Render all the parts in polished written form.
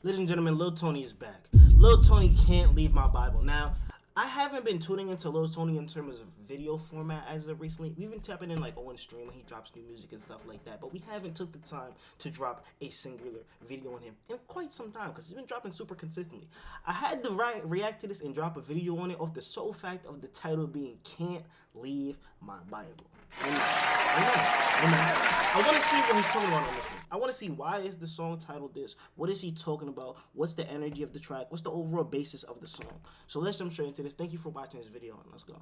Ladies and gentlemen, Lil Tony is back. Lil Tony can't leave my Bible. Now, I haven't been tuning into Lil Tony in terms of video format as of recently. We've been tapping in like on stream when he drops new music and stuff like that, but we haven't took the time to drop a singular video on him in quite some time because he's been dropping super consistently. I had to react to this and drop a video on it off the sole fact of the title being "Can't Leave My Bible." Amen. I want to see what he's talking about on this one. I want to see why is the song titled this? What is he talking about? What's the energy of the track? What's the overall basis of the song? So let's jump straight into this. Thank you for watching this video and let's go.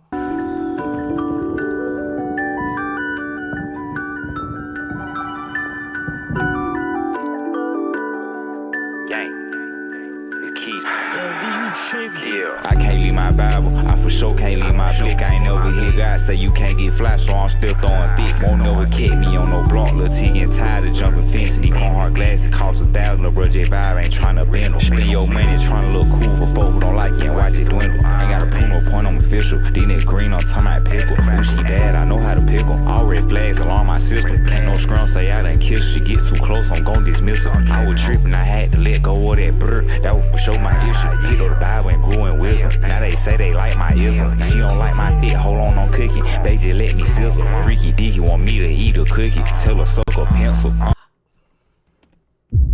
Yeah. I can't leave my Bible, I for sure can't leave my blick. I ain't never hear God say you can't get fly, so I'm still throwing fix. Won't never catch me on no block, lil' T getting tired of jumping fences. These chrome hard glasses cost 1,000, a bro J5 ain't tryna bend them. Spend your money tryna look cool for folk who don't like you and watch it dwindle. Ain't gotta prove no point, I'm official. These niggas green, I'm talking about pickle. When she bad, I know how to pickle. All red flags alarm my system. Can't no scrum say I done kiss. She get too close, I'm gon' dismiss her. I was trippin', I had to let go of that brr. That was for sure my issue. Picked up the Bible and grew in wisdom. Now they say they like my ism. She don't like my fit, hold on, I'm cooking. They just let me sizzle. Freaky dicky want me to eat a cookie. Tell her suck a pencil.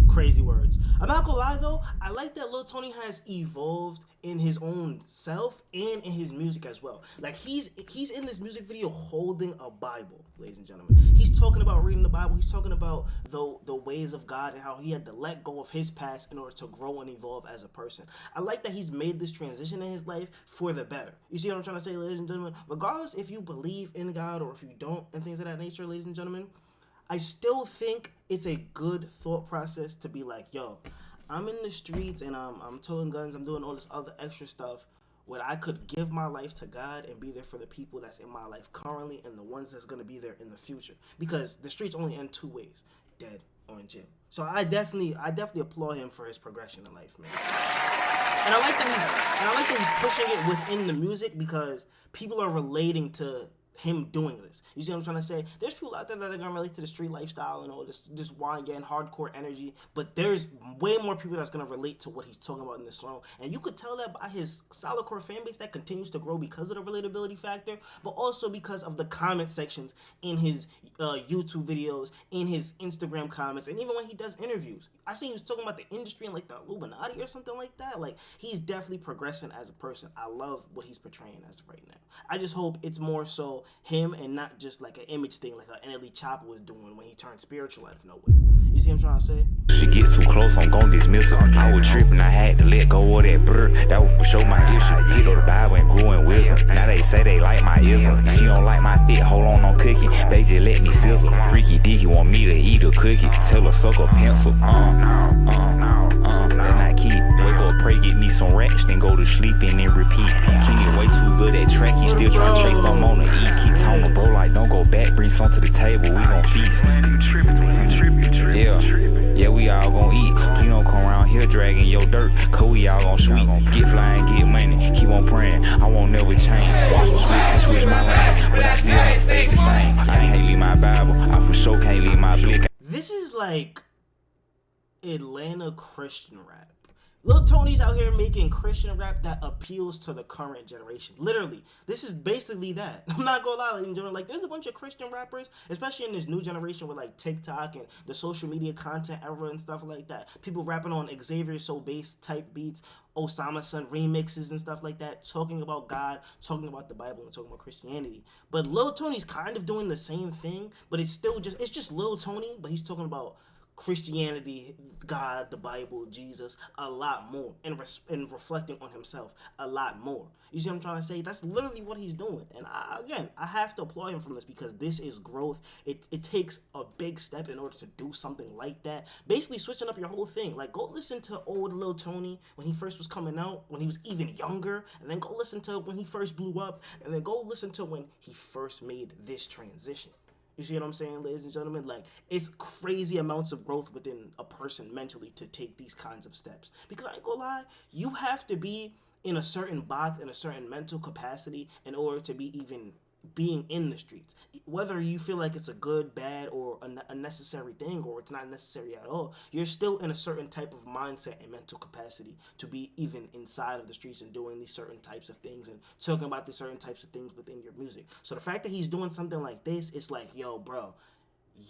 Crazy words. I'm not gonna lie though, I like that Lil Tony has evolved in his own self and in his music as well. Like he's in this music video holding a Bible, ladies and gentlemen. He's talking about reading the Bible. He's talking about the ways of God and how he had to let go of his past in order to grow and evolve as a person. I like that he's made this transition in his life for the better. You see what I'm trying to say, ladies and gentlemen? Regardless if you believe in God or if you don't and things of that nature, ladies and gentlemen, I still think it's a good thought process to be like, yo, I'm in the streets and I'm towing guns, I'm doing all this other extra stuff where I could give my life to God and be there for the people that's in my life currently and the ones that's going to be there in the future. Because the streets only end two ways, dead or in jail. So I definitely applaud him for his progression in life, man. And I like that he's pushing it within the music because people are relating to him doing this. You see what I'm trying to say? There's people out there that are gonna relate to the street lifestyle and all this wine getting hardcore energy, but there's way more people that's gonna relate to what he's talking about in this song. And you could tell that by his solid core fan base that continues to grow because of the relatability factor, but also because of the comment sections in his YouTube videos, in his Instagram comments, and even when he does interviews. I see he was talking about the industry and like the Illuminati or something like that. Like he's definitely progressing as a person. I love what he's portraying as of right now. I just hope it's more so him and not just like an image thing like an NLE Chopper was doing when he turned spiritual out of nowhere. You see what I'm trying to say? She get too close, I'm gon' dismiss her. I was trippin', I had to let go of that brr. That was for sure my issue. Picked up the Bible and grew in wisdom. Now they say they like my ism. She don't like my fit, hold on, I'm cooking. They just let me sizzle. Freaky dicky want me to eat a cookie. Tell her suck a pencil. That's not key. Wake up, pray, get me some racks, then go to sleep and then repeat. Kenny way too good at track, he still tryna chase some on the E. Keep telling bro like don't go back, bring some to the table, we gon' feast. Yeah, we all gon' eat. Please don't come around here dragging your dirt, cause we all gon' sweep. Get flying, get money, keep on praying, I won't never change. Watch them switch my lane, but I still ain't stay the same. I can't leave my Bible, I for sure can't leave my blick. This is like Atlanta Christian rap. Lil Tony's out here making Christian rap that appeals to the current generation. Literally, this is basically that. I'm not gonna lie, ladies and gentlemen. Like, there's a bunch of Christian rappers, especially in this new generation with like TikTok and the social media content era and stuff like that. People rapping on Xavier So Bass type beats, Osama Son remixes and stuff like that, talking about God, talking about the Bible, and talking about Christianity. But Lil Tony's kind of doing the same thing, but it's just Lil Tony, but he's talking about Christianity, God, the Bible, Jesus, a lot more, and reflecting on himself a lot more. You see what I'm trying to say? That's literally what he's doing. And I have to applaud him from this because this is growth. It takes a big step in order to do something like that. Basically switching up your whole thing. Like, go listen to old Lil Tony when he first was coming out, when he was even younger, and then go listen to when he first blew up, and then go listen to when he first made this transition. You see what I'm saying, ladies and gentlemen? Like, it's crazy amounts of growth within a person mentally to take these kinds of steps. Because I ain't gonna lie, you have to be in a certain box, in a certain mental capacity in order to be even being in the streets. Whether you feel like it's a good, bad, or a necessary thing, or it's not necessary at all, you're still in a certain type of mindset and mental capacity to be even inside of the streets and doing these certain types of things and talking about these certain types of things within your music. So the fact that he's doing something like this, it's like, yo, bro,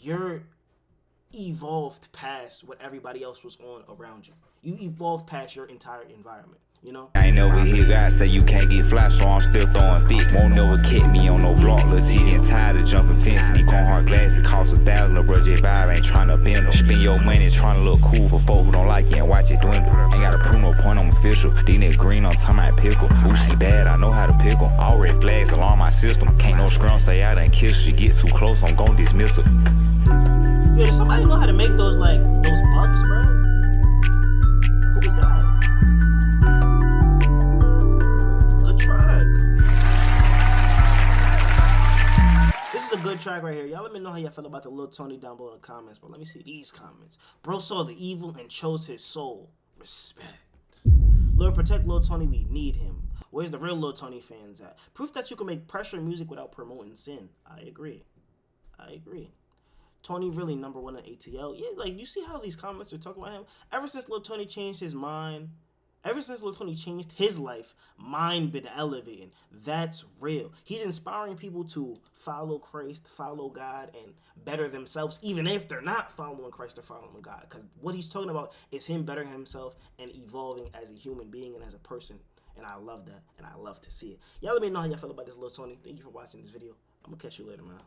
you're evolved past what everybody else was on around you. You evolved past your entire environment. You know? I ain't never hear God say you can't get fly, so I'm still throwing fits. Won't never kick me on no block. Lil' T getting tired of jumping fences. These hard glass, it cost 1,000. Lil' bro J Vibe ain't tryna bend them. Spend your money tryna look cool for folk who don't like you and watch it dwindle. Ain't gotta prove no point, I'm official. These niggas green on time I pickle. Ooh, she bad, I know how to pickle. All red flags alarm my system. Can't no scrum say I done kiss. She get too close, I'm gon' dismiss her. Yo, does somebody know how to make those, like, those bucks, bro? Who was that? Good track. This is a good track right here. Y'all let me know how y'all feel about the Lil Tony down below in the comments, but let me see these comments. Bro saw the evil and chose his soul. Respect. Lord, protect Lil Tony, we need him. Where's the real Lil Tony fans at? Proof that you can make pressure music without promoting sin. I agree. Tony really #1 in ATL. Yeah, like, you see how these comments are talking about him? Ever since Lil Tony changed his mind, ever since Lil Tony changed his life, mine been elevating. That's real. He's inspiring people to follow Christ, follow God, and better themselves, even if they're not following Christ or following God. Because what he's talking about is him bettering himself and evolving as a human being and as a person. And I love that, and I love to see it. Y'all let me know how y'all feel about this Lil Tony. Thank you for watching this video. I'm going to catch you later, man.